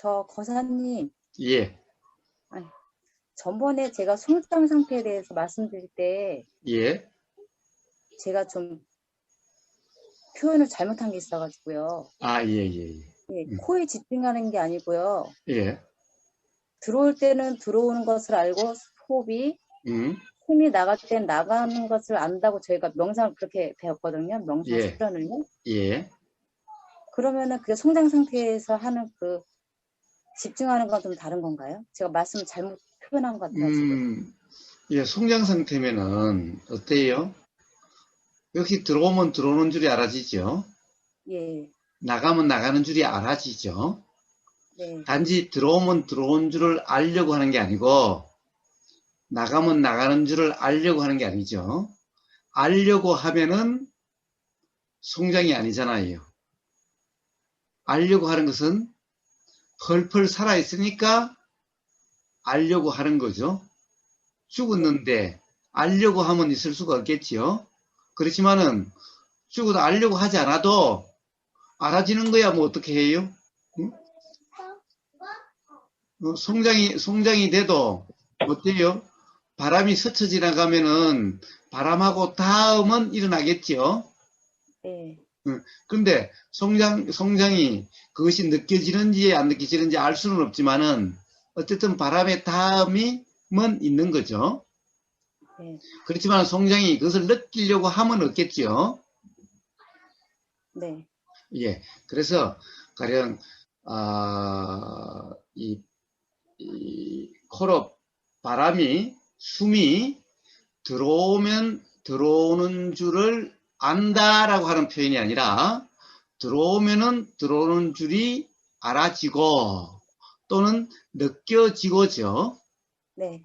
저 거사님, 예, 아니, 전번에 제가 송장 상태에 대해서 말씀드릴 때 예. 제가 좀 표현을 잘못한 게 있어가지고요. 아, 예, 예, 예, 예. 코에 집중하는 게 아니고요. 예. 들어올 때는 들어오는 것을 알고 호흡이, 음, 숨이 나갈 땐 나가는 것을 안다고 저희가 명상을 그렇게 배웠거든요. 명상 예, 수련을요. 예. 그러면은 그게 송장 상태에서 하는 그 집중하는 건 좀 다른 건가요? 제가 말씀을 잘못 표현한 것 같아가지고. 음, 예, 송장 상태면은 어때요? 역시 들어오면 들어오는 줄이 알아지죠? 예, 나가면 나가는 줄이 알아지죠? 네, 단지 들어오면 들어온 줄을 알려고 하는 게 아니고, 나가면 나가는 줄을 알려고 하는 게 아니죠. 알려고 하면은 송장이 아니잖아요. 알려고 하는 것은 펄펄 살아있으니까 알려고 하는 거죠. 네, 죽었는데 알려고 하면 있을 수가 없겠지요. 그렇지만은 죽어도 알려고 하지 않아도 알아지는 거야 뭐 어떻게 해요? 응? 송장이 돼도 어때요? 바람이 스쳐 지나가면은 바람하고 닿으면 일어나겠지요. 네, 응. 근데 송장이 그것이 느껴지는지 안 느껴지는지 알 수는 없지만은 어쨌든 바람의 닿음이면 있는 거죠. 네, 그렇지만 송장이 그것을 느끼려고 하면 없겠지요. 네, 예. 그래서 가령 아, 이 코로 바람이 숨이 들어오면 들어오는 줄을 안다라고 하는 표현이 아니라 들어오면은 들어오는 줄이 알아지고 또는 느껴지고죠. 네,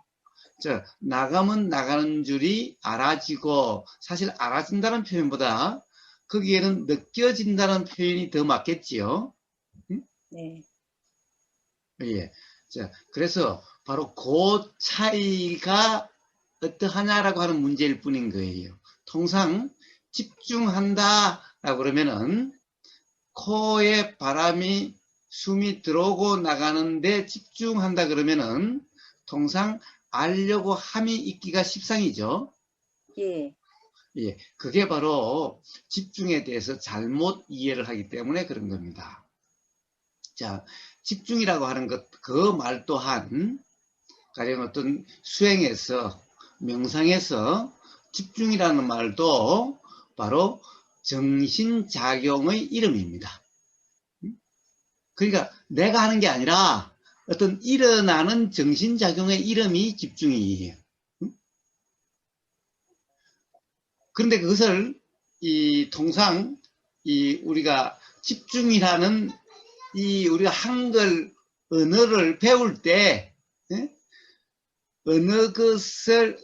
자, 나가면 나가는 줄이 알아지고 사실 알아진다는 표현보다 거기에는 느껴진다는 표현이 더 맞겠지요. 응? 네, 예. 자, 그래서 바로 그 차이가 어떠하냐라고 하는 문제일 뿐인 거예요. 통상 집중한다라고 그러면은 코에 바람이 숨이 들어오고 나가는데 집중한다 그러면은 통상 알려고 함이 있기가 십상이죠. 예, 예, 그게 바로 집중에 대해서 잘못 이해를 하기 때문에 그런 겁니다. 자, 집중이라고 하는 것, 그 말 또한 가령 어떤 수행에서 명상에서 집중이라는 말도 바로 정신작용의 이름입니다. 그러니까 내가 하는 게 아니라 어떤 일어나는 정신작용의 이름이 집중이에요. 그런데 그것을 통상 우리가 집중이라는 우리가 한글 언어를 배울 때 어느 것에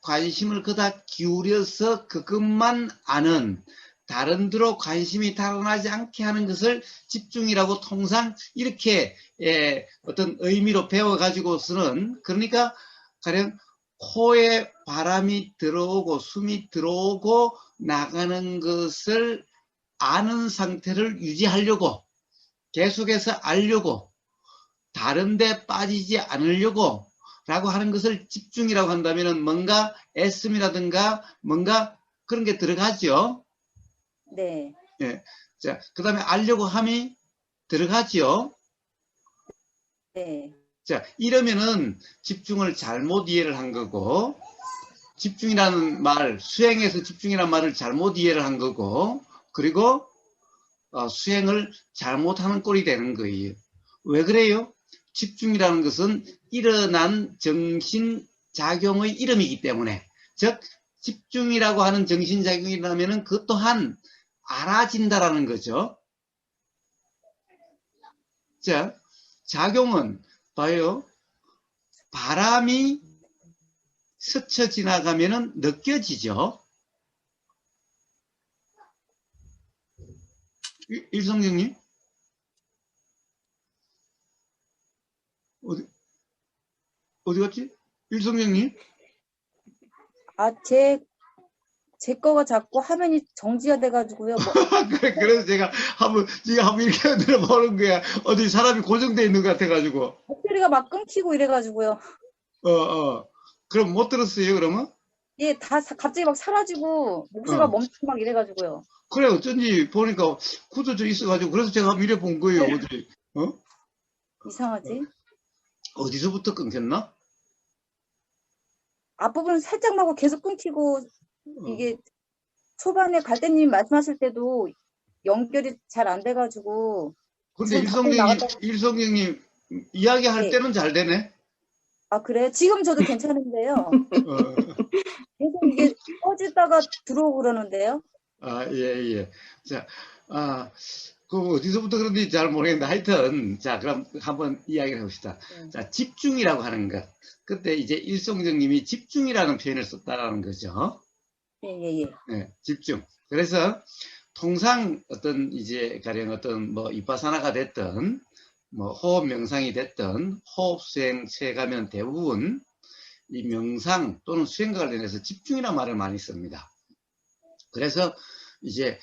관심을 그다 기울여서 그것만 아는 다른 데로 관심이 달아나지 않게 하는 것을 집중이라고 통상 이렇게 어떤 의미로 배워가지고서는 그러니까 가령 코에 바람이 들어오고 숨이 들어오고 나가는 것을 아는 상태를 유지하려고 계속해서 알려고 다른 데 빠지지 않으려고 라고 하는 것을 집중이라고 한다면 뭔가 애씀이라든가 뭔가 그런 게 들어가죠. 네, 예. 자, 그 다음에 알려고 함이 들어가죠. 네, 자, 이러면은 집중을 잘못 이해를 한 거고, 집중이라는 말, 수행에서 집중이라는 말을 잘못 이해를 한 거고, 그리고 수행을 잘못하는 꼴이 되는 거예요. 왜 그래요? 집중이라는 것은 일어난 정신작용의 이름이기 때문에, 즉 집중이라고 하는 정신작용이라면 그 또한 알아진다라는 거죠. 자, 작용은 봐요. 바람이 스쳐 지나가면 느껴지죠. 일성경님 어디 어디 갔지? 일성경님 아, 제 거가 자꾸 화면이 정지가 돼가지고요. 뭐, 그래서 제가 지금 한번 이렇게 들어보는 거야. 어디 사람이 고정돼 있는 것 같아가지고. 목소리가 막 끊기고 이래가지고요. 그럼 못 들었어요, 그러면? 예, 갑자기 막 사라지고, 목소리가 어. 멈추고 막 이래가지고요. 그래, 어쩐지 보니까 굳어져 있어가지고, 그래서 제가 한번 이래 본 거예요, 어디. 이상하지? 어디서부터 끊겼나? 앞부분 살짝 나고 계속 끊기고, 어. 이게 초반에 갈대님 말씀하실 때도 연결이 잘 안 돼가지고, 근데 지금 밖으로 나갔다가, 일성경님, 이야기할 예. 때는 잘 되네? 아, 그래요? 지금 저도 괜찮은데요. 어, 계속 이게 꺼지다가 들어오고 그러는데요. 예, 예. 자, 그 어디서부터 그런지 잘 모르겠는데 하여튼 자 그럼 한번 이야기를 해봅시다. 자, 집중이라고 하는 것. 그때 이제 일송정님이 집중이라는 표현을 썼다라는 거죠. 예, 예, 예. 네, 집중. 그래서 통상 어떤 이제 가령 어떤 뭐 이파사나가 됐든 뭐 호흡 명상이 됐든 호흡 수행체 가면 대부분 이 명상 또는 수행과 관련해서 집중이라는 말을 많이 씁니다. 그래서 이제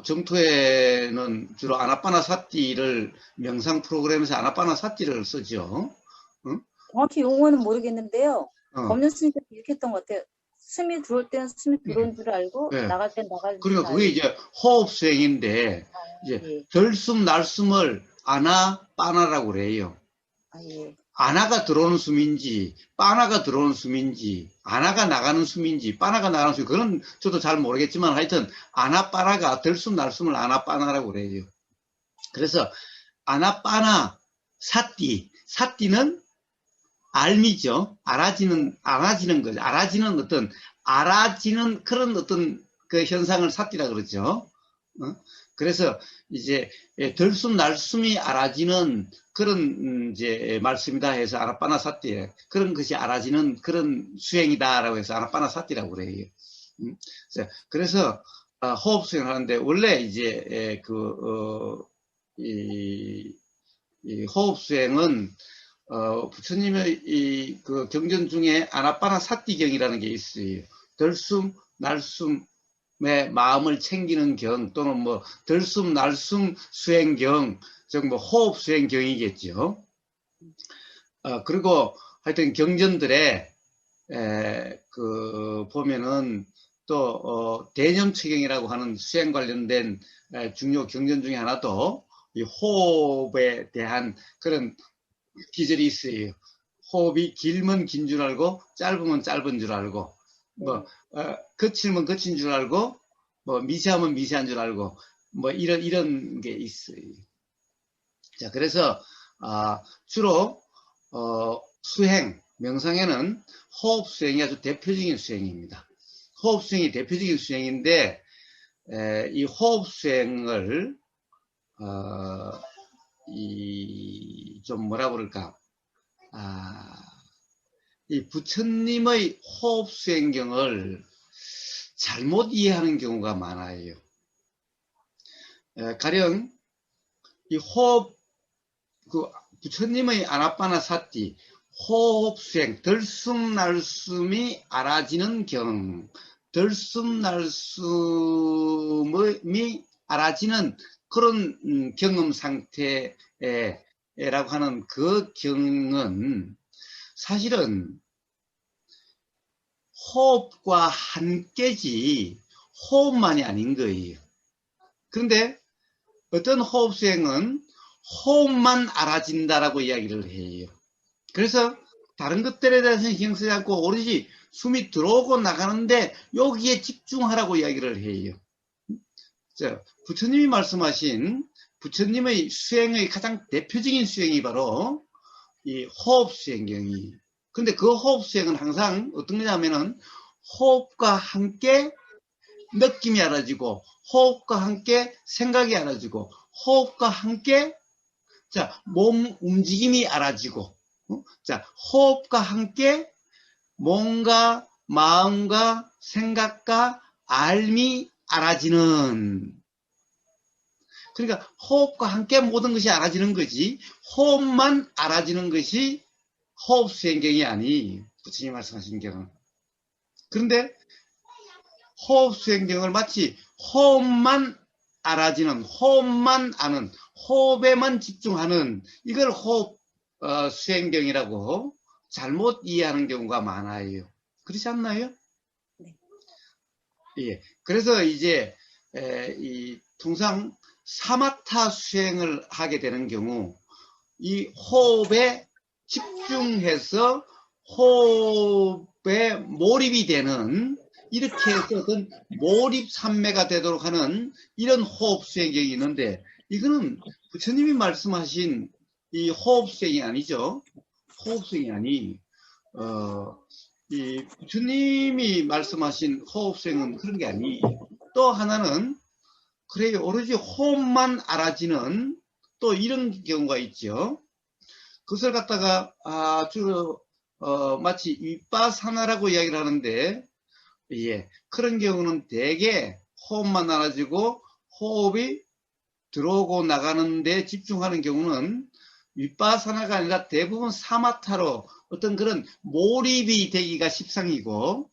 정토에는 주로 아나파나사티를 명상 프로그램에서 아나파나사티를 쓰죠. 응? 정확히 용어는 모르겠는데요. 어. 법륜 스님께서 이렇게 했던 것 같아요. 숨이 들어올 때는 숨이 들어온 줄 알고, 네. 나갈 땐 나갈 줄 그러니까 알고. 그게 이제 호흡 수행인데 이제 예. 들숨 날숨을 아나빠나라고 그래요. 예. 아나가 들어오는 숨인지 빠나가 들어오는 숨인지 아나가 나가는 숨인지 빠나가 나가는 숨, 그건 저도 잘 모르겠지만 하여튼 아나빠나가 들숨 날숨을 아나빠나라고 그래요. 그래서 아나빠나 사띠는 알미죠. 알아지는 거죠. 알아지는 그런 어떤 그 현상을 사띠라 그러죠. 그래서 이제 들숨 날숨이 알아지는 그런 이제 말씀이다 해서 아나빠나 사띠, 그런 것이 알아지는 그런 수행이다라고 해서 아나빠나 사띠라고 그래요. 그래서 호흡 수행하는데 원래 이제 이 호흡 수행은 부처님의 그 경전 중에 아나빠나 사띠경이라는 게 있어요. 들숨 날숨의 마음을 챙기는 경, 또는 뭐 들숨 날숨 수행경, 즉 뭐 호흡 수행경이겠죠. 그리고 하여튼 경전들에 보면은 또 대념체경이라고 하는 수행 관련된 중요 경전 중에 하나도 이 호흡에 대한 그런 기절이 있어요. 호흡이 길면 긴 줄 알고 짧으면 짧은 줄 알고 뭐 거칠면 거친 줄 알고 뭐 미세하면 미세한 줄 알고 뭐 이런 게 있어요. 자, 그래서 주로 수행 명상에는 호흡 수행이 아주 대표적인 수행입니다. 호흡 수행이 대표적인 수행인데 이 호흡 수행을 좀 뭐라 그럴까, 이 부처님의 호흡 수행경을 잘못 이해하는 경우가 많아요. 가령 이 호흡, 부처님의 아나빠나 사띠, 호흡 수행, 들숨 날숨이 알아지는 경, 들숨 날숨이 알아지는 그런 경험 상태라고 하는 그 경은 사실은 호흡과 함께지 호흡만이 아닌 거예요. 그런데 어떤 호흡 수행은 호흡만 알아진다라고 이야기를 해요. 그래서 다른 것들에 대해서는 신경 쓰지 않고 오로지 숨이 들어오고 나가는데 여기에 집중하라고 이야기를 해요. 부처님이 말씀하신 부처님의 수행의 가장 대표적인 수행이 바로 이 호흡 수행경이. 근데 그 호흡 수행은 항상 어떤 거냐면은 호흡과 함께 느낌이 알아지고 호흡과 함께 생각이 알아지고 호흡과 함께 몸 움직임이 알아지고 호흡과 함께 몸과 마음과 생각과 알미 알아지는, 그러니까 호흡과 함께 모든 것이 알아지는 거지 호흡만 알아지는 것이 호흡 수행경이 아니 부처님 말씀하신 경은. 그런데 호흡 수행경을 마치 호흡만 알아지는, 호흡만 아는, 호흡에만 집중하는 이걸 호흡 수행경이라고 잘못 이해하는 경우가 많아요. 그렇지 않나요? 네. 예. 그래서 이제 통상 사마타 수행을 하게 되는 경우 이 호흡에 집중해서 호흡에 몰입이 되는, 이렇게 해서 어떤 몰입 삼매가 되도록 하는 이런 호흡 수행경이 있는데, 이거는 부처님이 말씀하신 이 호흡 수행이 아니죠. 호흡 수행이 아니, 이 부처님이 말씀하신 호흡 수행은 그런 게 아니. 또 하나는 그래 오로지 호흡만 알아지는 또 이런 경우가 있죠. 그것을 갖다가 아주 마치 윗바사나라고 이야기를 하는데, 예, 그런 경우는 대개 호흡만 알아지고 호흡이 들어오고 나가는 데 집중하는 경우는 윗바사나가 아니라 대부분 사마타로 어떤 그런 몰입이 되기가 십상이고,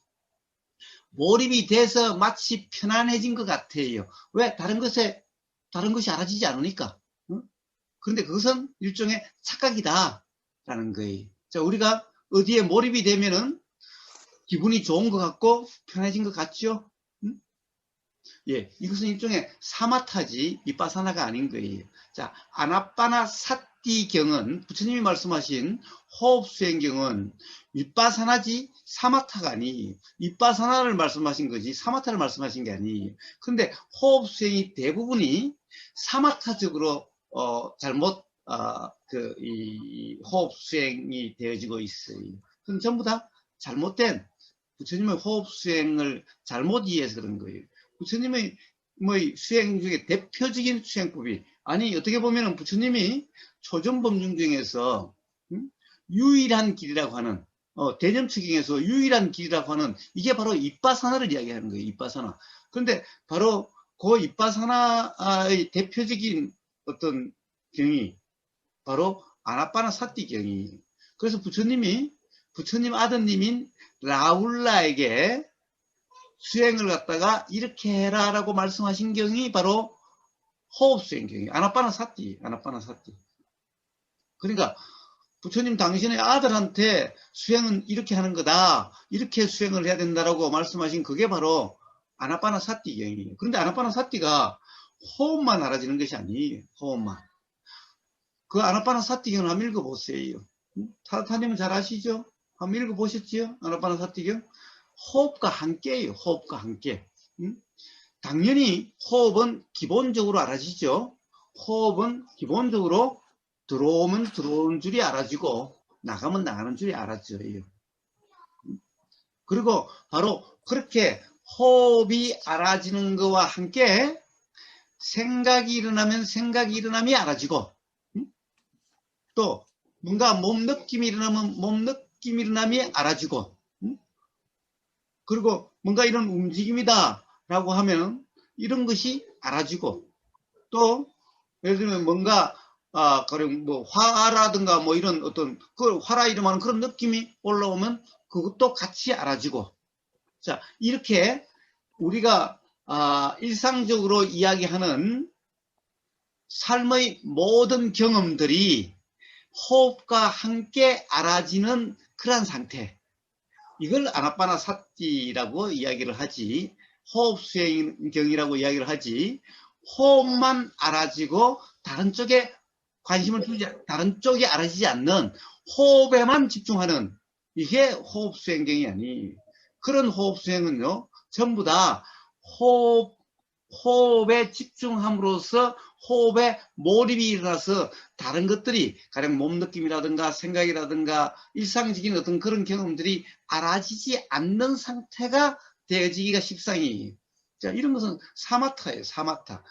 몰입이 돼서 마치 편안해진 것 같아요. 왜? 다른 것이 알아지지 않으니까. 응? 그런데 그것은 일종의 착각이다라는 거예요. 자, 우리가 어디에 몰입이 되면은 기분이 좋은 것 같고 편해진 것 같죠? 응? 예, 이것은 일종의 사마타지 비파사나가 아닌 거예요. 자, 아나빠나 사띠경은 부처님이 말씀하신 호흡 수행경은 윗바사나지 사마타가 아니, 윗바사나를 말씀하신 거지 사마타를 말씀하신 게 아니에요. 그런데 호흡 수행이 대부분이 사마타적으로 잘못 이 호흡 수행이 되어지고 있어요. 그럼 전부 다 잘못된, 부처님의 호흡 수행을 잘못 이해해서 그런 거예요. 부처님의 뭐 수행 중에 대표적인 수행법이, 아니 어떻게 보면 부처님이 초전법륜 중에서 유일한 길이라고 하는, 대념측경에서 유일한 길이라고 하는, 이게 바로 윗바사나를 이야기하는 거예요. 윗바사나. 그런데 바로 그 윗바사나의 대표적인 어떤 경이 바로 아나빠나 사띠 경이. 그래서 부처님 아드님인 라울라에게 수행을 갖다가 이렇게 해라라고 말씀하신 경이 바로 호흡 수행 경이, 아나빠나 사띠. 그러니까 부처님 당신의 아들한테 수행은 이렇게 하는 거다, 이렇게 수행을 해야 된다라고 말씀하신 그게 바로 아나빠나 사띠 경이에요. 그런데 아나빠나 사띠가 호흡만 알아지는 것이 아니에요. 호흡만. 그 아나빠나 사띠 경을 한번 읽어보세요. 타타님은 잘 아시죠? 한번 읽어보셨지요? 아나빠나 사띠 경. 호흡과 함께예요. 호흡과 함께. 당연히 호흡은 기본적으로 알아지죠. 호흡은 기본적으로 들어오면 들어오는 줄이 알아지고 나가면 나가는 줄이 알아져요. 그리고 바로 그렇게 호흡이 알아지는 것과 함께 생각이 일어나면 생각이 일어남이 알아지고, 또 뭔가 몸 느낌이 일어나면 몸 느낌이 일어남이 알아지고, 그리고 뭔가 이런 움직임이다 라고 하면 이런 것이 알아지고, 또 예를 들면 뭔가 그럼 뭐 화라든가 뭐 이런 어떤 그 화라 이름하는 그런 느낌이 올라오면 그것도 같이 알아지고. 자, 이렇게 우리가 일상적으로 이야기하는 삶의 모든 경험들이 호흡과 함께 알아지는 그러한 상태, 이걸 아나빠나 사띠라고 이야기를 하지, 호흡 수행경이라고 이야기를 하지, 호흡만 알아지고 다른 쪽에 관심을 두지, 다른 쪽이 알아지지 않는 호흡에만 집중하는, 이게 호흡 수행경이 아니. 그런 호흡 수행은요, 전부 다 호흡에 집중함으로써 호흡에 몰입이 일어나서 다른 것들이, 가령 몸 느낌이라든가 생각이라든가 일상적인 어떤 그런 경험들이 알아지지 않는 상태가 되어지기가 십상이에요. 자, 이런 것은 사마타예요. 사마타.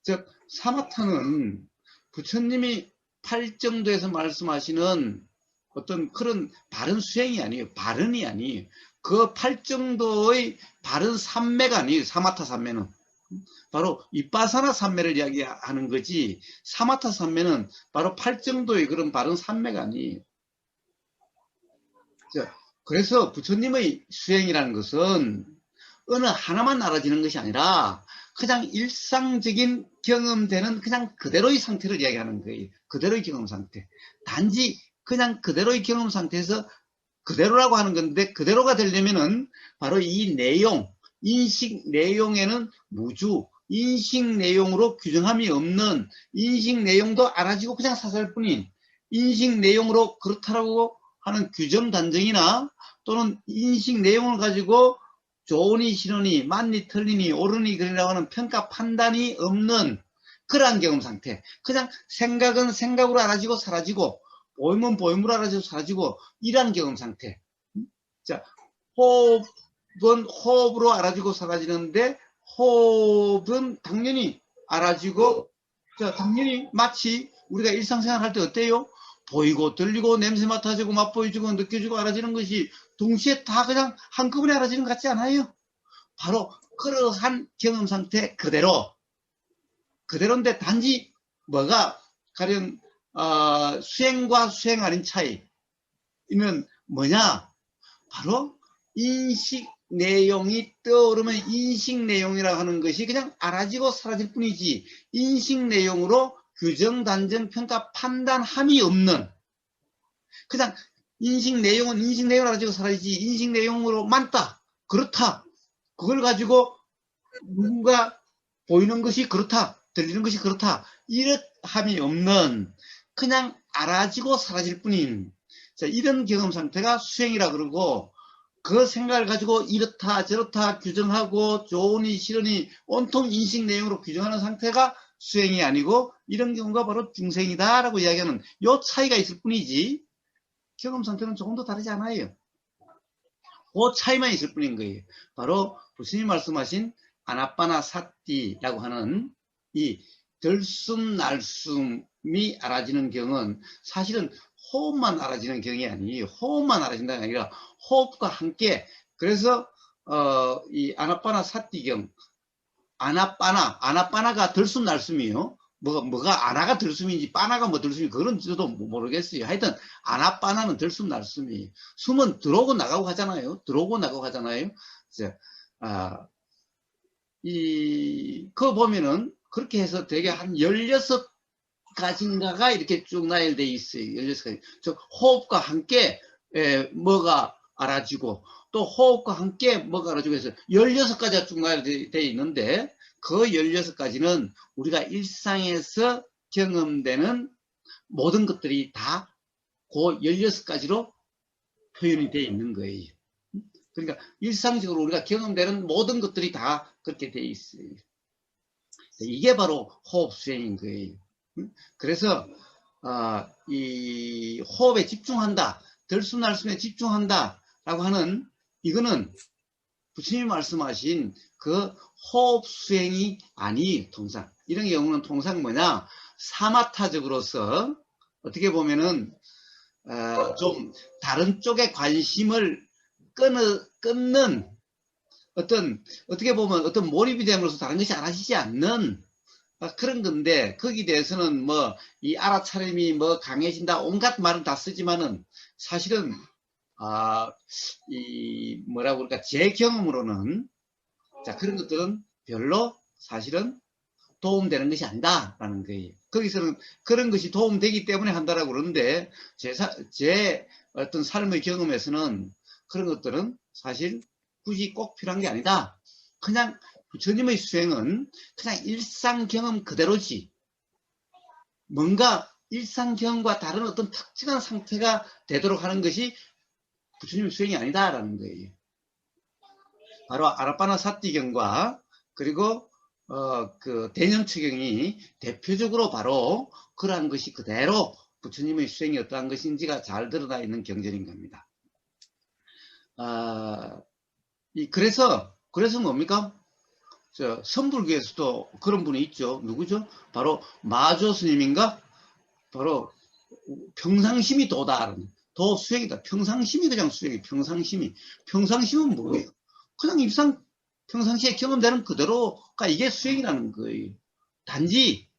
즉 사마타는 부처님이 팔정도에서 말씀하시는 어떤 그런 바른 수행이 아니에요. 바른이 아니에요. 그 팔정도의 바른 삼매가 아니에요. 사마타 삼매는. 바로 윗바사나 삼매를 이야기하는 거지, 사마타 삼매는 바로 팔정도의 그런 바른 삼매가 아니에요. 자, 그래서 부처님의 수행이라는 것은 어느 하나만 알아지는 것이 아니라 그냥 일상적인 경험되는 그냥 그대로의 상태를 이야기하는 거예요. 그대로의 경험 상태. 단지 그냥 그대로의 경험 상태에서 그대로라고 하는 건데, 그대로가 되려면은 바로 이 내용, 인식 내용에는 무주, 인식 내용으로 규정함이 없는, 인식 내용도 알아지고 그냥 사살뿐인, 인식 내용으로 그렇다라고 하는 규정 단정이나 또는 인식 내용을 가지고 좋으니 싫으니 맞니 틀리니 옳으니 그리라고 하는 평가 판단이 없는 그러한 경험 상태. 그냥 생각은 생각으로 알아지고 사라지고, 보임은 보임으로 알아지고 사라지고, 이러한 경험 상태. 자, 호흡은 호흡으로 알아지고 사라지는데, 호흡은 당연히 알아지고, 자, 당연히 마치 우리가 일상생활 할 때 어때요? 보이고 들리고 냄새 맡아지고 맛보이지고 느껴지고 알아지는 것이 동시에 다 그냥 한꺼번에 알아지는 것 같지 않아요? 바로 그러한 경험 상태 그대로인데 단지 뭐가 가령 수행과 수행 아닌 차이는 뭐냐? 바로 인식 내용이 떠오르면 인식 내용이라고 하는 것이 그냥 알아지고 사라질 뿐이지, 인식 내용으로 규정, 단정, 평가, 판단함이 없는, 그냥 인식 내용은 인식 내용으로 알아지고 사라지지, 인식 내용으로 많다, 그렇다, 그걸 가지고 누군가 보이는 것이 그렇다, 들리는 것이 그렇다, 이렇함이 없는 그냥 알아지고 사라질 뿐인, 자, 이런 경험 상태가 수행이라 그러고, 그 생각을 가지고 이렇다 저렇다 규정하고 좋으니 싫으니 온통 인식 내용으로 규정하는 상태가 수행이 아니고, 이런 경우가 바로 중생이다라고 이야기하는 요 차이가 있을 뿐이지, 경험 상태는 조금 더 다르지 않아요. 그 차이만 있을 뿐인 거예요. 바로 부처님 말씀하신 아나빠나 사띠라고 하는 이 들숨 날숨이 알아지는 경은 사실은 호흡만 알아지는 경이 아니에요. 호흡만 알아진다는 게 아니라 호흡과 함께, 그래서 이 아나빠나 사띠경, 아나빠나가 들숨 날숨이요. 뭐가 아나가 들숨인지 빠나가 뭐 들숨인지 그건 저도 모르겠어요. 하여튼 아나빠나는 들숨 날숨이, 숨은 들어오고 나가고 하잖아요. 들어오고 나가고 하잖아요. 이제 그거 보면은 그렇게 해서 되게 한 16가지인가가 이렇게 쭉 나열돼 있어요. 16가지. 즉 호흡과 함께 뭐가 알아지고, 또 호흡과 함께 뭐가 알아지고 해서 16가지가 쭉 나열돼 있는데, 그 16가지는 우리가 일상에서 경험되는 모든 것들이 다 그 16가지로 표현이 되어 있는 거예요. 그러니까 일상적으로 우리가 경험되는 모든 것들이 다 그렇게 되어 있어요. 이게 바로 호흡 수행인 거예요. 그래서 이 호흡에 집중한다, 들숨날숨에 집중한다 라고 하는, 이거는 부처님이 말씀하신 그 호흡 수행이 아니, 통상 이런 경우는 통상 뭐냐, 사마타적으로서 어떻게 보면은 좀 다른 쪽에 관심을 끊는 어떻게 보면 어떤 몰입이 됨으로써 다른 것이 알아지지 않는 그런 건데, 거기에 대해서는 뭐 이 알아차림이 뭐 강해진다 온갖 말은 다 쓰지만은, 사실은 이 뭐라고 그럴까, 제 경험으로는 자, 그런 것들은 별로 사실은 도움되는 것이 아니다라는 거예요. 거기서는 그런 것이 도움되기 때문에 한다라고 그러는데, 제 어떤 삶의 경험에서는 그런 것들은 사실 굳이 꼭 필요한 게 아니다. 그냥 부처님의 수행은 그냥 일상 경험 그대로지, 뭔가 일상 경험과 다른 어떤 특정한 상태가 되도록 하는 것이 부처님의 수행이 아니다라는 거예요. 바로 아라빠나 사띠경과 그리고 그 대념처경이 대표적으로 바로 그러한 것이 그대로 부처님의 수행이 어떠한 것인지가 잘 드러나 있는 경전인 겁니다. 그래서 뭡니까? 선불교에서도 그런 분이 있죠. 누구죠? 바로 마조 스님인가? 바로 평상심이 도다라는, 도 수행이다. 평상심이 그냥 수행이, 평상심은 뭐예요? 그냥 일상 평상시에 경험되는 그대로가 이게 수행이라는 거예요. 단지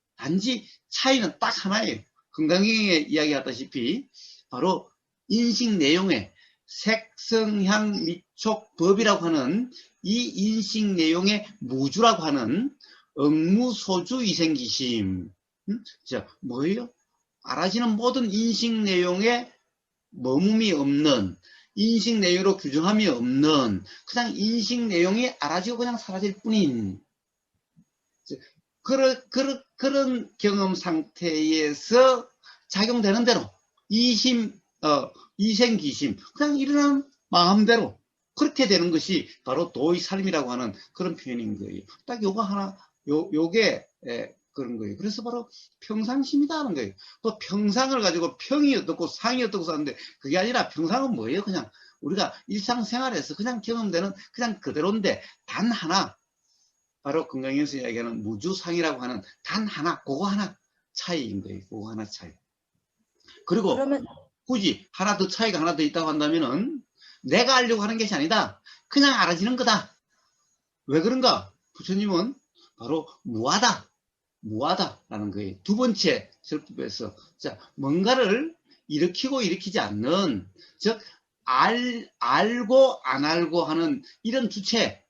차이는 딱 하나예요. 건강경에 이야기하다시피 바로 인식 내용에 색성향 미촉 법이라고 하는 이 인식 내용의 무주라고 하는 억무소주 이생기심. 자, 뭐예요? 알아지는 모든 인식 내용에 머금이 없는, 인식 내용으로 규정함이 없는, 그냥 인식 내용이 알아지고 그냥 사라질 뿐인 그런 경험 상태에서 작용되는 대로 이생기심, 그냥 일어나는 마음대로 그렇게 되는 것이 바로 도의살림이라고 하는 그런 표현인 거예요. 딱 요거 하나, 요게 그런 거예요. 그래서 바로 평상심이다 하는 거예요. 또 평상을 가지고 평이 어떻고 상이 어떻고 하는데 그게 아니라 평상은 뭐예요? 그냥 우리가 일상생활에서 그냥 경험되는 그냥 그대로인데 단 하나, 바로 건강에서 이야기하는 무주상이라고 하는 단 하나, 그거 하나 차이인 거예요. 그거 하나 차이. 그리고 그러면 굳이 하나 더 차이가 하나 더 있다고 한다면은 내가 알려고 하는 것이 아니다. 그냥 알아지는 거다. 왜 그런가? 부처님은 바로 무하다라는 거예요. 두 번째 설법에서 자, 뭔가를 일으키고 일으키지 않는, 즉 알고 안 알고 하는 이런 주체,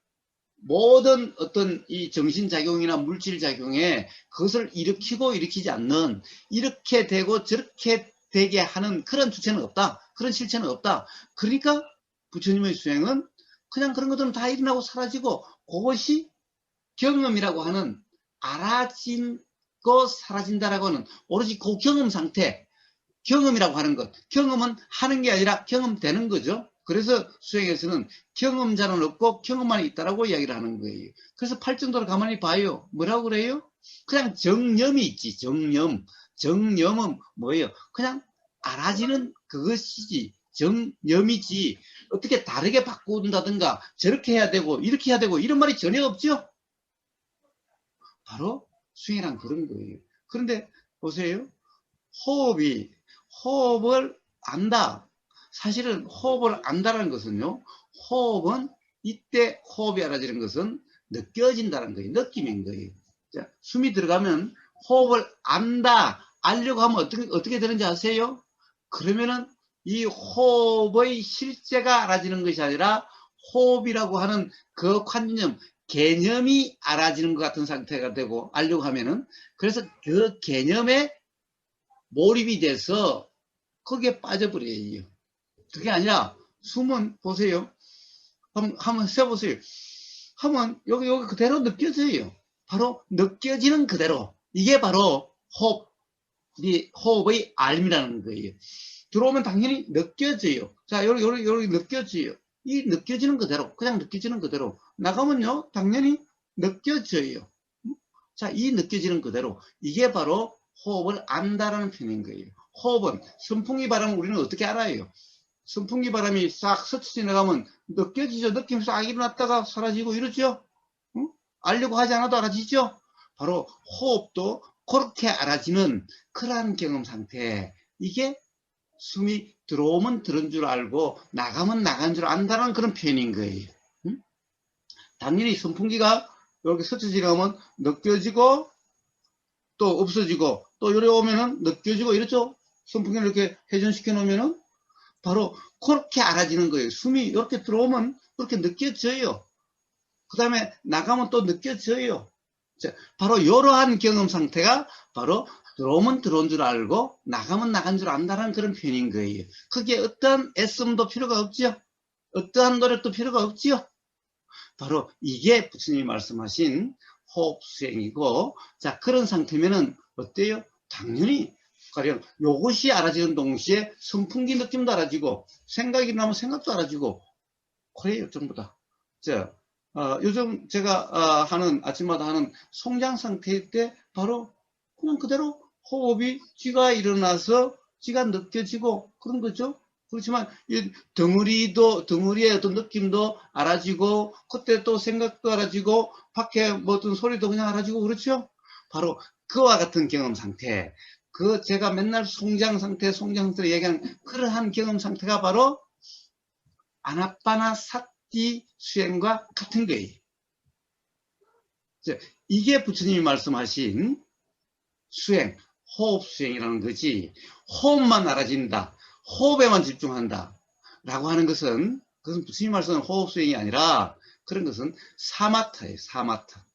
모든 어떤 이 정신작용이나 물질작용에 그것을 일으키고 일으키지 않는, 이렇게 되고 저렇게 되게 하는 그런 주체는 없다. 그런 실체는 없다. 그러니까 부처님의 수행은 그냥 그런 것들은 다 일어나고 사라지고 그것이 경험이라고 하는 알아진고 사라진다라고 하는 오로지 그 경험 상태, 경험이라고 하는 것, 경험은 하는 게 아니라 경험되는 거죠. 그래서 수행에서는 경험자는 없고 경험만 있다라고 이야기를 하는 거예요. 그래서 팔정도를 가만히 봐요. 뭐라고 그래요? 그냥 정념이 있지. 정념은 뭐예요? 그냥 알아지는 그것이지. 정념이지. 어떻게 다르게 바꾼다든가 저렇게 해야 되고 이렇게 해야 되고 이런 말이 전혀 없죠. 바로 수행이란 그런 거예요. 그런데 보세요. 호흡을 안다. 사실은 호흡을 안다는 것은요, 호흡은 이때 호흡이 알아지는 것은 느껴진다는 거예요. 느낌인 거예요. 자, 숨이 들어가면 호흡을 안다, 알려고 하면 어떻게 되는지 아세요? 그러면은 이 호흡의 실제가 알아지는 것이 아니라 호흡이라고 하는 그 관념, 개념이 알아지는 것 같은 상태가 되고 알려고 하면은, 그래서 그 개념에 몰입이 돼서 거기에 빠져버려요. 그게 아니라 숨은 보세요. 한번 세보세요. 하면 여기 그대로 느껴져요. 바로 느껴지는 그대로. 이게 바로 호흡의 알미라는 거예요. 들어오면 당연히 느껴져요. 자, 여기 느껴져요. 이 느껴지는 그대로, 그냥 느껴지는 그대로. 나가면요, 당연히 느껴져요. 자, 이 느껴지는 그대로. 이게 바로 호흡을 안다라는 표현인 거예요. 호흡은 선풍기 바람을 우리는 어떻게 알아요? 선풍기 바람이 싹 스쳐 지나가면 느껴지죠. 느낌 싹 일어났다가 사라지고 이러죠. 응? 알려고 하지 않아도 알아지죠. 바로 호흡도 그렇게 알아지는 그러한 경험 상태. 이게 숨이 들어오면 들은 줄 알고 나가면 나간 줄 안다는 그런 표현인 거예요. 응? 당연히 선풍기가 이렇게 스쳐 지나가면 느껴지고 또 없어지고 또 요래 오면은 느껴지고 이렇죠. 선풍기를 이렇게 회전시켜 놓으면은 바로 그렇게 알아지는 거예요. 숨이 이렇게 들어오면 그렇게 느껴져요. 그 다음에 나가면 또 느껴져요. 자, 바로 이러한 경험 상태가 바로 들어오면 들어온 줄 알고 나가면 나간 줄 안다는 그런 표현인 거예요. 그게 어떠한 애씀도 필요가 없죠. 어떠한 노력도 필요가 없지요. 바로 이게 부처님이 말씀하신 호흡 수행이고, 자, 그런 상태면은 어때요? 당연히 가령 요것이 알아지는 동시에 선풍기 느낌도 알아지고 생각이 나면 생각도 알아지고 그래요. 전부 다. 자, 요즘 제가 하는 아침마다 하는 송장 상태일 때 바로 그냥 그대로 호흡이 쥐가 일어나서 쥐가 느껴지고 그런 거죠. 그렇지만 이 덩어리의 어떤 느낌도 알아지고 그때 또 생각도 알아지고 밖에 뭐 어떤 소리도 그냥 알아지고 그렇죠. 바로 그와 같은 경험 상태, 그 제가 맨날 송장 상태로 얘기하는 그러한 경험 상태가 바로 아나빠나 사티 수행과 같은 거예요. 이게 부처님이 말씀하신 수행, 호흡 수행이라는 거지. 호흡만 알아진다. 호흡에만 집중한다. 라고 하는 것은, 그것은 부처님 말씀은 호흡 수행이 아니라, 그런 것은 사마타예요, 사마타.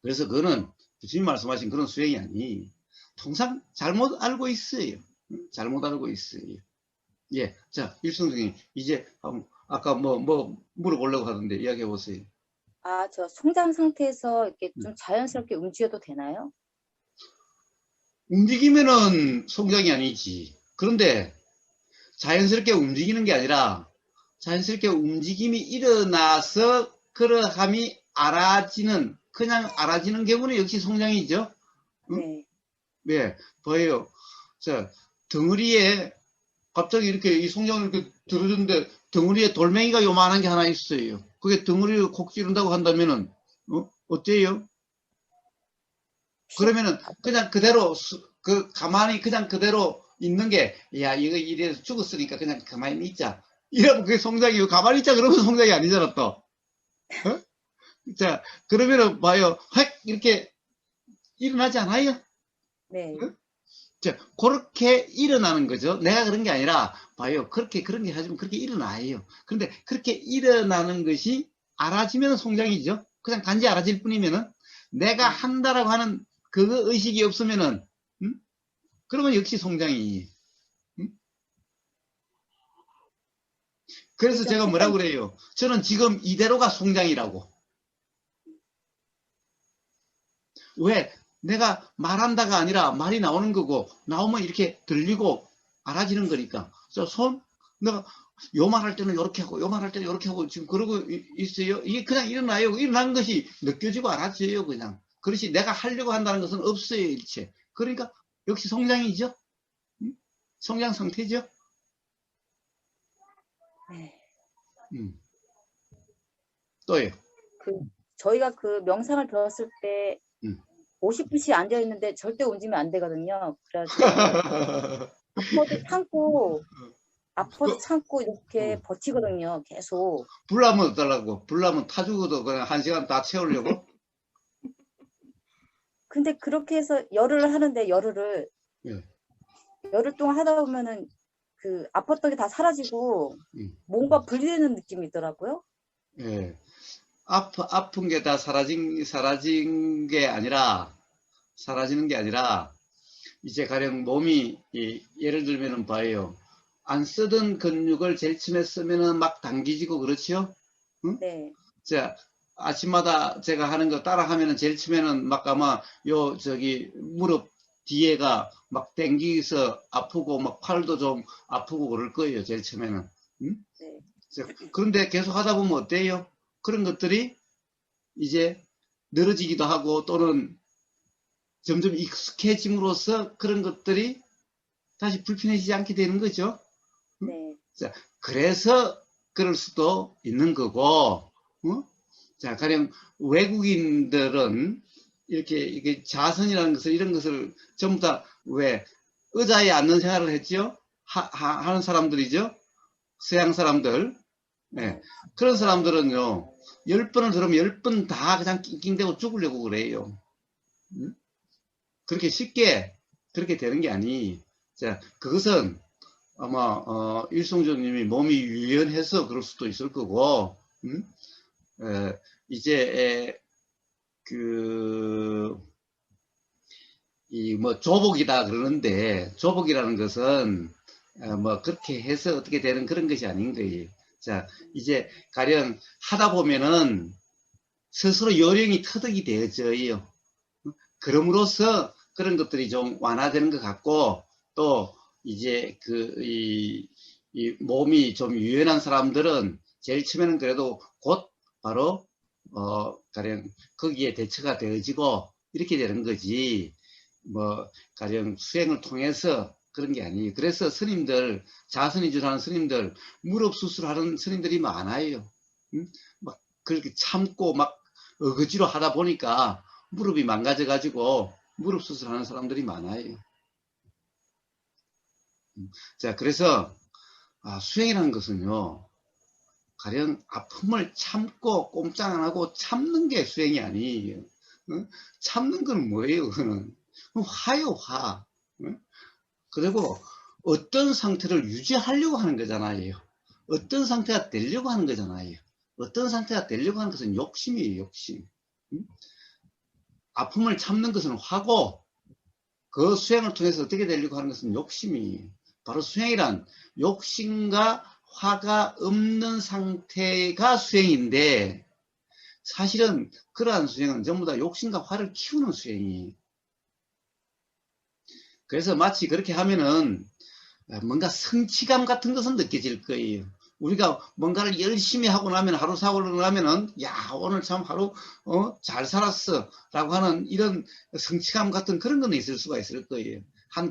그래서 그거는 부처님 말씀하신 그런 수행이 아니, 통상 잘못 알고 있어요. 잘못 알고 있어요. 예. 자, 일승선생님, 이제, 아까 뭐 물어보려고 하던데, 이야기해 보세요. 아, 저 송장 상태에서 이렇게 좀 자연스럽게 움직여도 되나요? 움직이면은 송장이 아니지. 그런데 자연스럽게 움직이는 게 아니라 자연스럽게 움직임이 일어나서 그러함이 알아지는, 그냥 알아지는 경우는 역시 송장이죠. 응? 네. 네, 뭐예요? 자, 덩어리에 갑자기 이렇게 이 송장을 이렇게 들어주는데 덩어리에 돌멩이가 요만한 게 하나 있어요. 그게 덩어리를 콕 찌른다고 한다면은 어때요? 그러면은 그냥 그대로 가만히 그냥 그대로 있는 게, 야, 이거 이래서 죽었으니까 그냥 가만히 있자. 이러면 그게 송장이고, 가만히 있자 그러면 송장이 아니잖아 또. 어? 자, 그러면은 봐요. 확 이렇게 일어나지 않아요? 네. 어? 자, 그렇게 일어나는 거죠. 내가 그런 게 아니라 봐요. 그렇게 그런 게 하지만 그렇게 일어나요. 그런데 그렇게 일어나는 것이 알아지면 송장이죠. 그냥 단지 알아질 뿐이면은 내가 네. 한다라고 하는 그 의식이 없으면은, 그러면 역시 송장이. 그래서 좀 제가 뭐라고 그래요? 저는 지금 이대로가 송장이라고. 왜? 내가 말한다가 아니라 말이 나오는 거고, 나오면 이렇게 들리고 알아지는 거니까. 내가 요 말할 때는 이렇게 하고, 요 말할 때는 이렇게 하고, 지금 그러고 있어요. 이게 그냥 일어나요. 일어난 것이 느껴지고 알아져요, 그냥. 그렇지, 내가 하려고 한다는 것은 없어요, 일체. 그러니까, 역시 송장이죠? 송장 상태죠? 네. 또요. 저희가 그 명상을 배웠을 때 음. 50분씩 앉아 있는데 절대 움직이면 안 되거든요. 그래가지고 아파도 참고 이렇게 버티거든요. 계속. 불나면 어달라고? 불나면 타 죽어도 그냥 1시간 다 채우려고? 근데 그렇게 해서 열흘을 예. 열흘 동안 하다 보면은 그 아팠던 게 다 사라지고 뭔가 분리되는 느낌이 있더라고요. 예. 아픈 게 다 사라진 게 아니라, 사라지는 게 아니라, 이제 가령 몸이, 예를 들면은 봐요. 안 쓰던 근육을 제일 처음에 쓰면은 막 당기지고 그렇지요? 응? 네. 자, 아침마다 제가 하는 거 따라 하면은 제일 처음에는 막 아마 무릎 뒤에가 막 당기서 아프고 막 팔도 좀 아프고 그럴 거예요. 제일 처음에는. 응? 네. 자, 그런데 계속 하다 보면 어때요? 그런 것들이 이제 늘어지기도 하고 또는 점점 익숙해짐으로써 그런 것들이 다시 불편해지지 않게 되는 거죠. 응? 네. 자, 그래서 그럴 수도 있는 거고, 자, 가령 외국인들은 이게 자선이라는 것을, 이런 것을 전부 다 왜 의자에 앉는 생활을 했죠? 하는 사람들이죠? 서양 사람들. 네. 그런 사람들은요, 10번을 들으면 10번 다 그냥 낑낑대고 죽으려고 그래요. 그렇게 쉽게 그렇게 되는 게 아니. 자, 그것은 아마 일송조님이 몸이 유연해서 그럴 수도 있을 거고, 이제 조복이다 그러는데, 조복이라는 것은 뭐 그렇게 해서 어떻게 되는 그런 것이 아닌 거예요. 자, 이제 가령 하다 보면은 스스로 요령이 터득이 되어져요. 그럼으로써 그런 것들이 좀 완화되는 것 같고, 또 이제 이 몸이 좀 유연한 사람들은 제일 처음에는 그래도 곧 바로 가령 거기에 대처가 되어지고 이렇게 되는 거지. 뭐 가령 수행을 통해서 그런 게 아니에요. 그래서 스님들, 자선이주하는 스님들, 무릎 수술하는 스님들이 많아요. 막 그렇게 참고 막 어거지로 하다 보니까 무릎이 망가져가지고 무릎 수술하는 사람들이 많아요. 자, 그래서 수행이라는 것은요, 가령 아픔을 참고 꼼짝 안 하고 참는 게 수행이 아니에요. 참는 건 뭐예요? 그거는 화요, 화. 그리고 어떤 상태를 유지하려고 하는 거잖아요. 어떤 상태가 되려고 하는 거잖아요. 어떤 상태가 되려고 하는 것은 욕심이에요, 욕심. 아픔을 참는 것은 화고, 그 수행을 통해서 어떻게 되려고 하는 것은 욕심이에요. 바로 수행이란 욕심과 화가 없는 상태가 수행인데, 사실은 그러한 수행은 전부 다 욕심과 화를 키우는 수행이에요. 그래서 마치 그렇게 하면은 뭔가 성취감 같은 것은 느껴질 거예요. 우리가 뭔가를 열심히 하고 나면, 하루 사고를 나면은, 야, 오늘 참 하루, 잘 살았어. 라고 하는 이런 성취감 같은 그런 건 있을 수가 있을 거예요.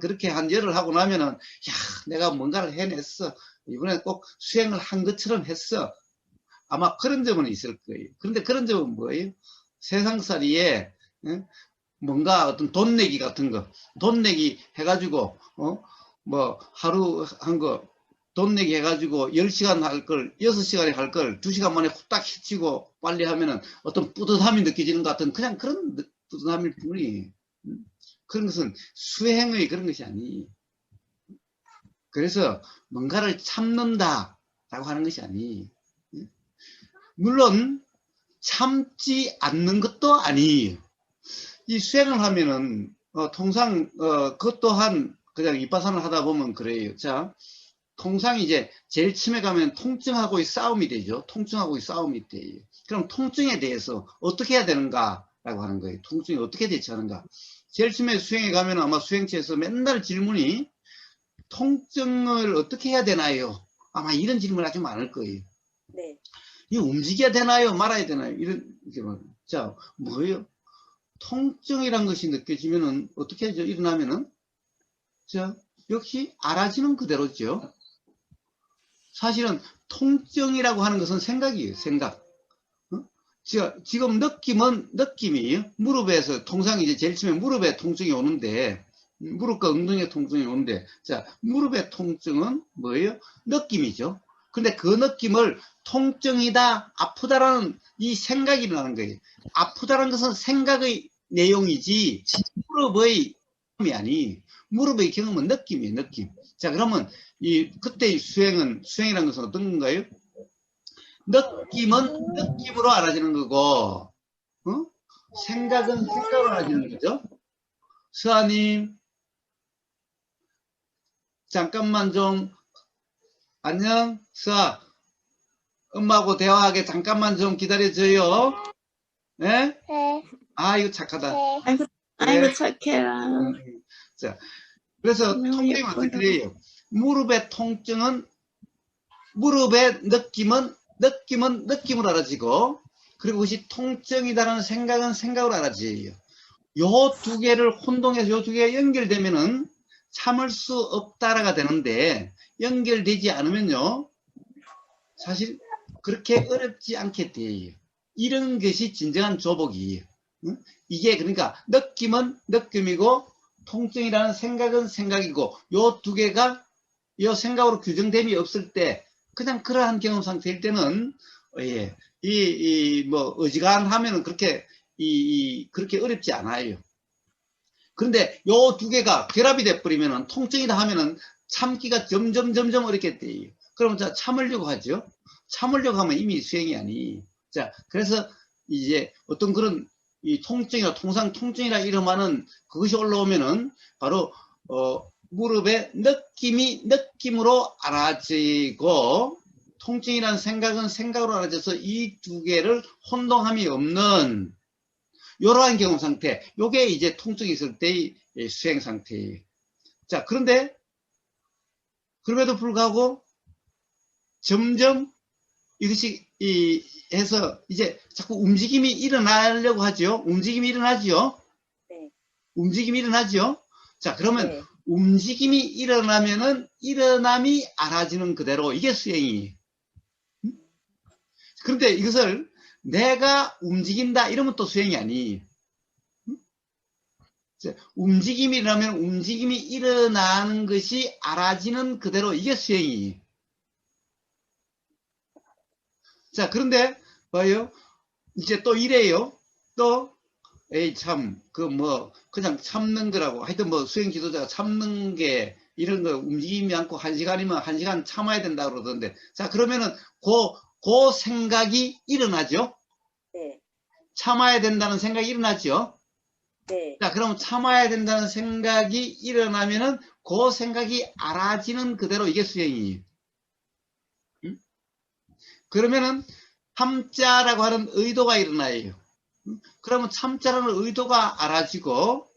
그렇게 한 열을 하고 나면은, 야, 내가 뭔가를 해냈어. 이번에 꼭 수행을 한 것처럼 했어. 아마 그런 점은 있을 거예요. 그런데 그런 점은 뭐예요? 세상살이에, 뭔가 어떤 돈 내기 같은 거, 돈 내기 해가지고, 뭐, 하루 한 거, 돈 내기 해가지고 10시간 할 걸, 6시간에 할 걸 2시간 만에 후딱 해치고 빨리 하면은 어떤 뿌듯함이 느껴지는 것 같은 그냥 그런 뿌듯함일 뿐이에요. 그런 것은 수행의 그런 것이 아니에요. 그래서 뭔가를 참는다라고 하는 것이 아니에요. 물론, 참지 않는 것도 아니에요. 이 수행을 하면은, 통상, 그것 또한 그냥 윗바산을 하다 보면 그래요. 자, 통상 이제 제일 처음에 가면 통증하고의 싸움이 되죠. 통증하고의 싸움이 돼요. 그럼 통증에 대해서 어떻게 해야 되는가라고 하는 거예요. 통증에 어떻게 대처하는가. 제일 처음에 수행에 가면 아마 수행체에서 맨날 질문이 통증을 어떻게 해야 되나요? 아마 이런 질문이 아주 많을 거예요. 네. 이 움직여야 되나요? 말아야 되나요? 이런, 자, 뭐예요? 통증이란 것이 느껴지면은 어떻게 하죠? 일어나면은, 자, 역시 알아지는 그대로죠. 사실은 통증이라고 하는 것은 생각이에요, 생각. 지금 느낌은 느낌이에요. 무릎에서, 통상 이제 제일 처음에 무릎에 통증이 오는데, 무릎과 엉덩이에 통증이 오는데, 자, 무릎의 통증은 뭐예요? 느낌이죠. 근데 그 느낌을 통증이다, 아프다라는 이 생각이 일어나는 거예요. 아프다라는 것은 생각의 내용이지, 무릎의 경험이 아니, 무릎의 경험은 느낌이에요, 느낌. 자, 그러면 그때의 수행이라는 것은 어떤 건가요? 느낌은 느낌으로 알아지는 거고, 생각은 생각으로 알아지는 거죠. 수아님, 잠깐만 좀, 안녕, 수아. 엄마하고 대화하게 잠깐만 좀 기다려줘요. 네? 네. 아, 이거 착하다. 네. 아이고, 네. 아이고 착해라. 자, 그래서 너무 통증이 예뻐요. 어떻게 돼요? 무릎의 통증은, 무릎의 느낌은 느낌으로 알아지고, 그리고 그것이 통증이다라는 생각은 생각으로 알아져요. 요 두 개를 혼동해서 요 두 개가 연결되면은 참을 수 없다라가 되는데, 연결되지 않으면요, 사실 그렇게 어렵지 않게 돼요. 이런 것이 진정한 조복이에요. 이게 그러니까 느낌은 느낌이고 통증이라는 생각은 생각이고, 요 두 개가 요 생각으로 규정됨이 없을 때, 그냥 그러한 경험 상태일 때는, 예, 뭐 어지간하면은 그렇게 그렇게 어렵지 않아요. 그런데 요 두 개가 결합이 돼버리면은, 통증이다 하면은 참기가 점점 어렵게 돼요. 그러면 자, 참으려고 하죠. 참으려고 하면 이미 수행이 아니. 자, 그래서 이제 어떤 그런 이 통증이나 통상 통증이라 이름하는 그것이 올라오면은 바로 무릎의 느낌으로 알아지고, 통증이라는 생각은 생각으로 알아져서 이 두 개를 혼동함이 없는 이러한 경험 상태, 요게 이제 통증이 있을 때의 수행 상태예요. 자, 그런데 그럼에도 불구하고 점점 이것이 해서 이제 자꾸 움직임이 일어나려고 하죠. 움직임이 일어나죠. 네. 움직임이 일어나죠. 자, 그러면 네. 움직임이 일어나면은 일어남이 알아지는 그대로, 이게 수행이에요. 그런데 이것을 내가 움직인다 이러면 또 수행이 아니에요. 움직임이 일어나면 움직임이 일어나는 것이 알아지는 그대로, 이게 수행이에요. 자, 그런데 봐요. 이제 또 이래요. 또 에이, 참, 그냥 참는 거라고. 하여튼 수행 지도자가 참는 게, 이런 거 움직임이 않고 1시간이면 1시간 참아야 된다 그러던데. 자, 그러면은, 그 생각이 일어나죠? 네. 참아야 된다는 생각이 일어나죠? 네. 자, 그럼 참아야 된다는 생각이 일어나면은, 그 생각이 알아지는 그대로 이게 수행이에요. 응? 그러면은, 참자라고 하는 의도가 일어나요. 그러면 참자라는 의도가 알아지고,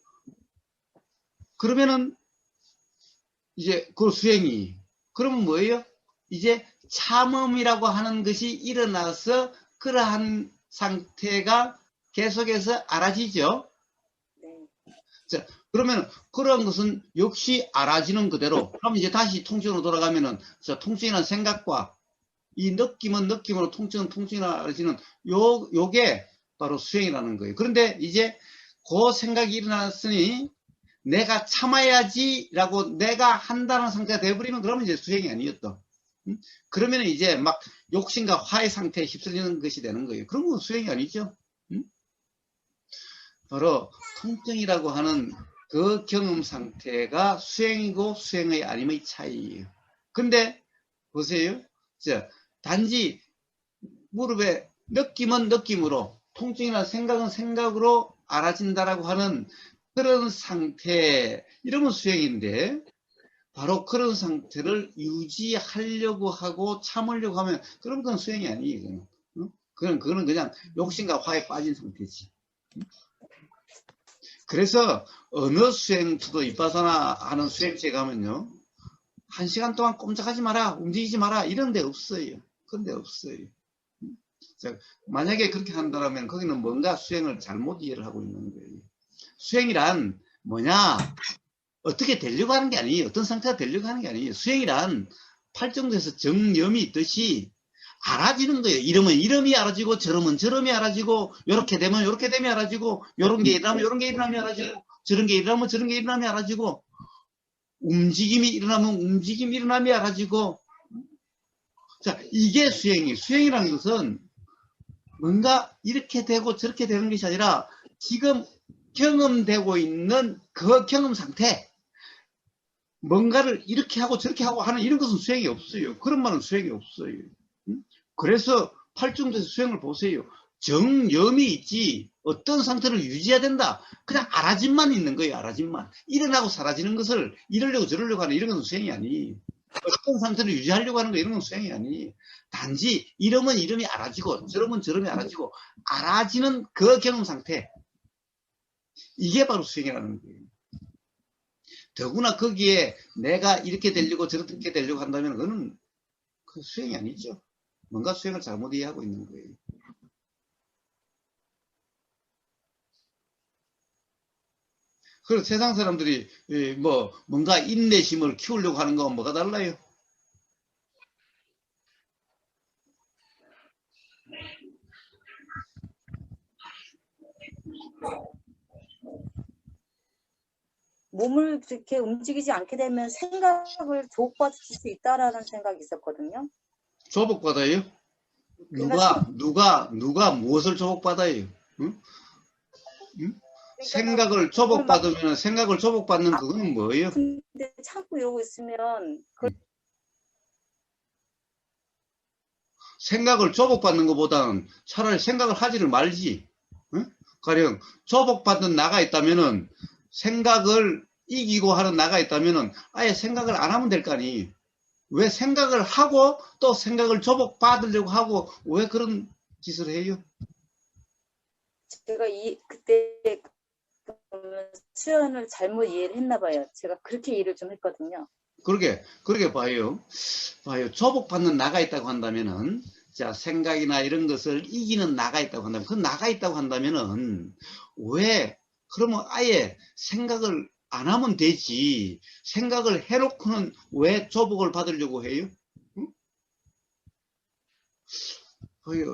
그러면은 이제 그 수행이, 그러면 뭐예요? 이제 참음이라고 하는 것이 일어나서 그러한 상태가 계속해서 알아지죠. 네. 자, 그러면 그러한 것은 역시 알아지는 그대로. 그럼 이제 다시 통증으로 돌아가면은, 통증이라는 생각과 이 느낌은 느낌으로, 통증은 통증이라 알아지는 요게 바로 수행이라는 거예요. 그런데 이제 그 생각이 일어났으니 내가 참아야지라고 내가 한다는 상태가 되어버리면 그러면 이제 수행이 아니었다. 그러면 이제 막 욕심과 화의 상태에 휩쓸리는 것이 되는 거예요. 그런 건 수행이 아니죠. 바로 통증이라고 하는 그 경험 상태가 수행이고 수행의 아님의 차이예요. 근데 보세요. 단지 무릎에 느낌은 느낌으로, 통증이나 생각은 생각으로 알아진다라고 하는 그런 상태, 이러면 수행인데, 바로 그런 상태를 유지하려고 하고 참으려고 하면, 그런 건 수행이 아니에요. 그거는 그냥 욕심과 화에 빠진 상태지. 그래서 어느 수행투도 이빠사나 하는 수행체에 가면요, 1시간 동안 꼼짝하지 마라, 움직이지 마라, 이런 데 없어요. 그런 데 없어요. 만약에 그렇게 한다면 거기는 뭔가 수행을 잘못 이해를 하고 있는 거예요. 수행이란 뭐냐? 어떻게 되려고 하는 게 아니에요. 어떤 상태가 되려고 하는 게 아니에요. 수행이란 팔정도에서 정념이 있듯이 알아지는 거예요. 이러면 이름이 알아지고, 저러면 저름이 알아지고, 요렇게 되면 요렇게 되면 알아지고, 요런 게 일어나면 요런 게 일어나면 알아지고, 저런 게 일어나면 저런 게 일어나면 알아지고, 움직임이 일어나면 움직임이 일어나면 알아지고. 자, 이게 수행이에요. 수행이라는 것은 뭔가 이렇게 되고 저렇게 되는 것이 아니라 지금 경험되고 있는 그 경험 상태, 뭔가를 이렇게 하고 저렇게 하고 하는 이런 것은 수행이 없어요. 그런 말은 수행이 없어요. 그래서 팔중에서 수행을 보세요. 정념이 있지 어떤 상태를 유지해야 된다. 그냥 알아짐만 있는 거예요. 알아짐만. 일어나고 사라지는 것을 이러려고 저러려고 하는 이런 것은 수행이 아니에요. 어떤 상태를 유지하려고 하는 거 이런 건 수행이 아니에요. 단지 이러면 이름이 알아지고 저러면 저름이 알아지고 알아지는 그 경험 상태, 이게 바로 수행이라는 거예요. 더구나 거기에 내가 이렇게 되려고 저렇게 되려고 한다면 그거는 그 수행이 아니죠. 뭔가 수행을 잘못 이해하고 있는 거예요. 그리고 세상 사람들이 뭔가 인내심을 키우려고 하는 건 뭐가 달라요? 몸을 이렇게 움직이지 않게 되면 생각을 조급받을 수 있다라는 생각이 있었거든요. 조복받아요? 그러니까 누가 무엇을 조복받아요? 응? 응? 그러니까 생각을 몸을 막 조복받으면 생각을 조복받는 그거는 뭐예요? 아픈데 참고 이러고 있으면 생각을 조복받는 것보다는 차라리 생각을 하지를 말지. 응? 가령 조복받는 나가 있다면은 생각을 이기고 하는 나가 있다면은 아예 생각을 안 하면 될 거 아니. 왜 생각을 하고 또 생각을 조복받으려고 하고 왜 그런 짓을 해요? 제가 그때 수연을 잘못 이해를 했나 봐요. 제가 그렇게 이해를 좀 했거든요. 그러게 봐요. 조복받는 나가 있다고 한다면은, 자, 생각이나 이런 것을 이기는 나가 있다고 한다면, 그 나가 있다고 한다면은, 그러면 아예 생각을 안 하면 되지. 생각을 해놓고는 왜 조복을 받으려고 해요? 응?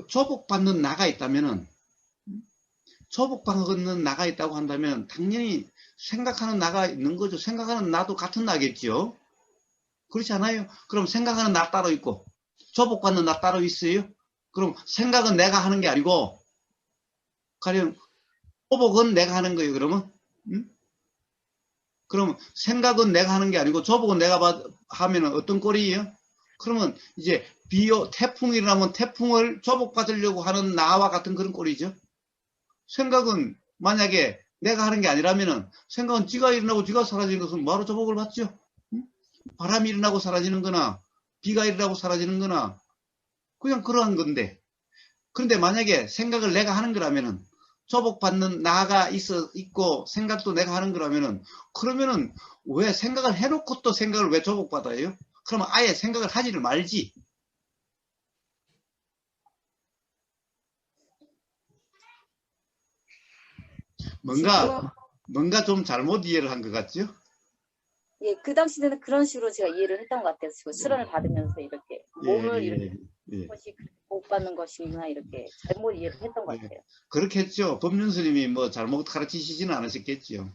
조복받는 나가 있다면은, 조복받는 나가 있다고 한다면, 당연히 생각하는 나가 있는 거죠. 생각하는 나도 같은 나겠죠. 그렇지 않아요? 그럼 생각하는 나 따로 있고 조복받는 나 따로 있어요? 그럼 생각은 내가 하는 게 아니고 가령 조복은 내가 하는 거예요, 그러면? 응? 그럼 생각은 내가 하는 게 아니고 조복은 내가 하면 어떤 꼴이에요? 그러면 이제 태풍이 일어나면 태풍을 조복받으려고 하는 나와 같은 그런 꼴이죠. 생각은 만약에 내가 하는 게 아니라면은 생각은 지가 일어나고 지가 사라지는 것은 뭐하러 조복을 받죠? 응? 바람이 일어나고 사라지는 거나 비가 일어나고 사라지는 거나 그냥 그러한 건데, 그런데 만약에 생각을 내가 하는 거라면은 조복받는 나가 있고 생각도 내가 하는 거라면은 그러면은 왜 생각을 해놓고 또 생각을 왜 조복받아요? 그러면 아예 생각을 하지를 말지. 지금 뭔가 좀 잘못 이해를 한 것 같죠? 예, 그 당시에는 그런 식으로 제가 이해를 했던 것 같아요. 지금 수련을 받으면서 이렇게 예, 몸을 이렇게 예, 예. 것이 못 받는 것이구나 이렇게 잘못 이해를 했던 것 예. 같아요. 그렇겠죠. 법륜 스님이 뭐 잘못 가르치시지는 않으셨겠죠.